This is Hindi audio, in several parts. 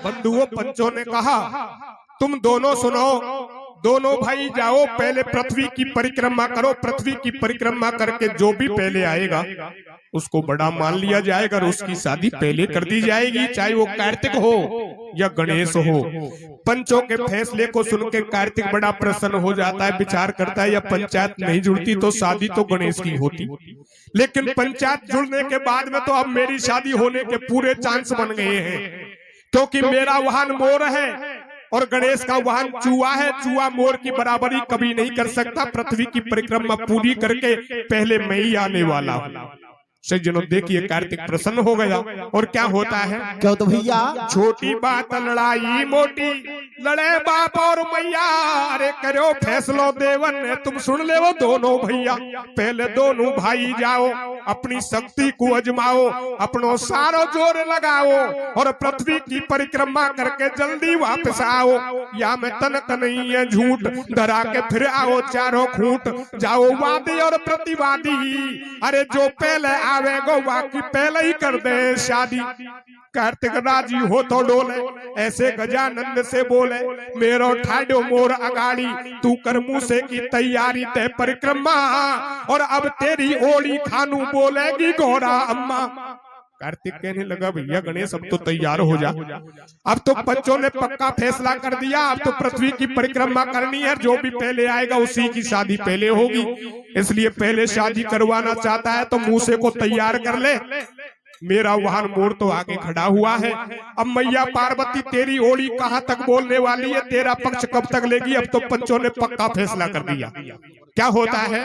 बंधुओं पंचों ने कहा तुम दोनों सुनो, दोनों भाई जाओ पहले पृथ्वी की परिक्रमा करो, पृथ्वी की परिक्रमा करके जो भी पहले आएगा उसको बड़ा मान लिया जाएगा और उसकी शादी पहले कर दी जाएगी, चाहे वो कार्तिक हो या गणेश हो। पंचों के फैसले को सुन के कार्तिक बड़ा प्रसन्न हो जाता है, विचार करता है या पंचायत नहीं जुड़ती तो शादी तो गणेश की होती, लेकिन पंचायत जुड़ने के बाद में तो अब मेरी शादी होने के पूरे चांस बन गए हैं, क्योंकि मेरा वाहन मोर है और गणेश का वाहन चूहा है। चूहा मोर की बराबरी कभी नहीं कर सकता। पृथ्वी की परिक्रमा पूरी करके पहले मैं ही आने वाला हूँ। सज्जनों देखिए कार्तिक प्रसन्न हो गया और क्या होता है, क्यों तो भैया छोटी बात लड़ाई मोटी, लड़े बाप और मैया, अरे करो फैसलो देवन ने तुम सुन ले वो दोनों भैया। पहले दोनों भाई जाओ अपनी शक्ति को अजमाओ, अपनो सारो जोर लगाओ और पृथ्वी की परिक्रमा करके जल्दी वापस आओ, या मैं तनक नहीं है झूठ डरा के फिर आओ चारों खूंट। जाओ वादी और प्रतिवादी, अरे जो पहले आवेगो बाकी पहले ही कर दे शादी। कार्तिक राजी हो तो डोले, ऐसे गजानंद से बोले मेरो ठाडो मोर अगाड़ी, तू कर मूसे की तैयारी ते परिक्रमा, और अब तेरी ओली खानू बोलेगी गौरा अम्मा। कार्तिक कहने लगा भैया गणेश अब तो तैयार हो जा, अब तो पंचों ने पक्का फैसला कर दिया, अब तो पृथ्वी की परिक्रमा करनी है, जो भी पहले आएगा उसी की शादी पहले होगी, इसलिए पहले शादी करवाना चाहता है तो मूसे को तैयार कर ले। मेरा वाहन मोर तो आगे खड़ा हुआ है, अब मैया पार्वती तेरी ओली कहां तक बोलने वाली है, तेरा पक्ष कब तक लेगी। अब तो पंचों ने पक्का फैसला कर दिया। क्या होता है,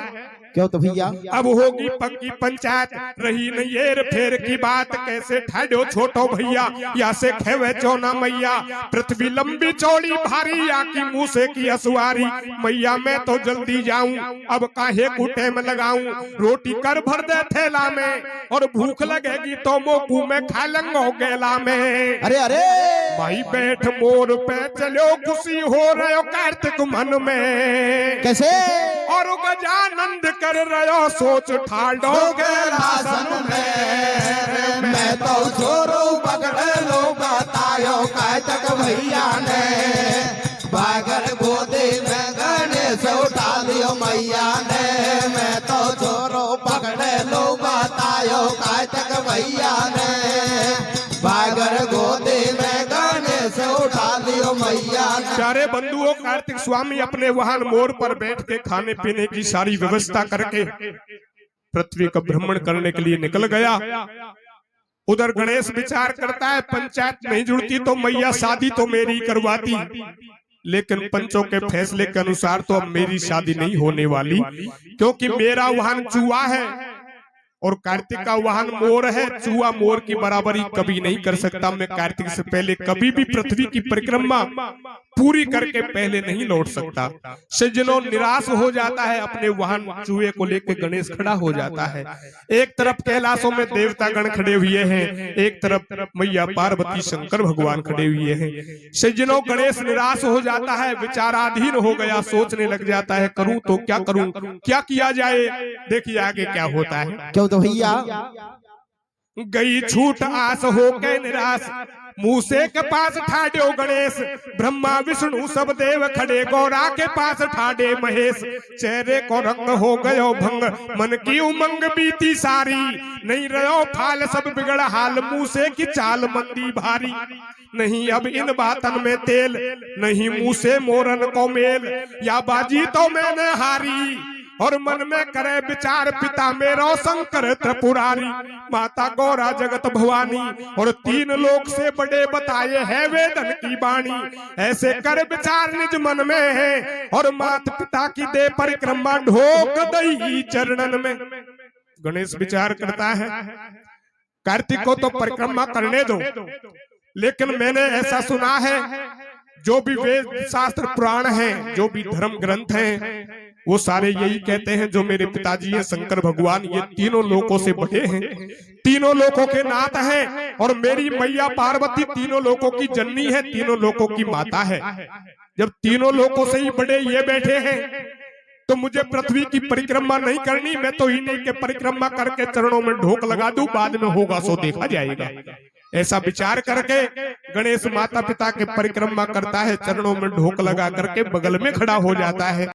क्यों तो भैया अब होगी पक्की पंचायत, रही नहीं येर फेर की बात, कैसे ठाडो छोटो भैया या से खेवे चौना मैया। पृथ्वी लंबी चौड़ी भारी या की मूसे की असुआरी, मैया मैं तो जल्दी जाऊं अब काहे कुटे में लगाऊं, रोटी कर भर दे थैला में और भूख लगेगी तो मोकू में खा लंगो गेला में। अरे अरे भाई बैठ मोर पे चलो खुशी हो रहे हो कार्तिक मन में, कैसे और गजानंद कर रहो सोच ठाडो के रासन में। मैं तो छोरो पकड़ लो बतायो कार्तिक भैया ने, बागर गोदी में गणेश उठा लियो मैया ने। मैं तो छोरो पकड़ लो बतायो कार्तिक भैया ने, बागर गोदी में गणेश उठा लियो मैया ने। प्यारे बंधुओं कार्तिक स्वामी अपने वाहन मोर पर बैठ के खाने पीने की सारी व्यवस्था करके पृथ्वी का भ्रमण करने के लिए निकल गया। उधर गणेश विचार करता है पंचायत नहीं जुड़ती तो मैया शादी तो मेरी करवाती, लेकिन पंचों के फैसले के अनुसार तो अब मेरी शादी नहीं होने वाली, क्योंकि मेरा वाहन चूहा है और कार्तिक का वाहन मोर है। चूहा मोर की बराबरी कभी नहीं कर सकता। मैं कार्तिक से पहले कभी भी पृथ्वी की परिक्रमा पूरी करके पहले नहीं लौट सकता। सज्जनों निराश हो जाता है, अपने वाहन चूहे को लेकर गणेश खड़ा हो जाता है। एक तरफ कैलाशों में देवता गण खड़े हुए हैं, एक तरफ मैया पार्वती शंकर भगवान खड़े हुए हैं। सज्जनों गणेश निराश हो जाता है, विचाराधीन हो गया, सोचने लग जाता है करूं तो क्या करूं, क्या किया जाए। देखिए आगे क्या होता है, क्यों तो भैया गई छूट आस हो के निराश, मूसे के पास ठाडो गणेश, ब्रह्मा विष्णु सब देव खड़े, गौरा के पास ठाडे महेश। चेहरे को रंग हो गयो भंग, मन की उमंग बीती सारी, नहीं रहो फाल सब बिगड़ हाल, मूसे की चाल मंदी भारी। नहीं अब इन बातन में तेल, नहीं मूसे मोरन को मेल, या बाजी तो मैंने हारी, और मन में करे विचार पिता मेरो शंकर त्रिपुरारी, माता गौरा जगत भवानी, और तीन लोक से बड़े बताए है वेदन की बाणी। ऐसे कर विचार निज मन में है, और माता पिता की दे परिक्रमा ढोक दई चरणन में। गणेश विचार करता है कार्तिक को तो परिक्रमा करने दो, लेकिन मैंने ऐसा सुना है जो भी वेद शास्त्र पुराण हैं, जो भी धर्म ग्रंथ हैं, वो सारे यही कहते हैं जो मेरे पिताजी हैं शंकर भगवान, ये तीनों लोकों से बड़े हैं, तीनों लोकों के नाथ हैं, और मेरी मैया पार्वती तीनों लोकों की जननी है, तीनों लोकों की माता है। जब तीनों लोकों से ही बड़े ये बैठे हैं तो मुझे पृथ्वी की परिक्रमा नहीं करनी, मैं तो इन्हीं के परिक्रमा करके चरणों में ढोक लगा दूं, बाद में होगा सो देखा जाएगा। ऐसा विचार करके गणेश माता पिता के परिक्रमा करता है, चरणों में ढोक लगा करके बगल में खड़ा हो जाता है।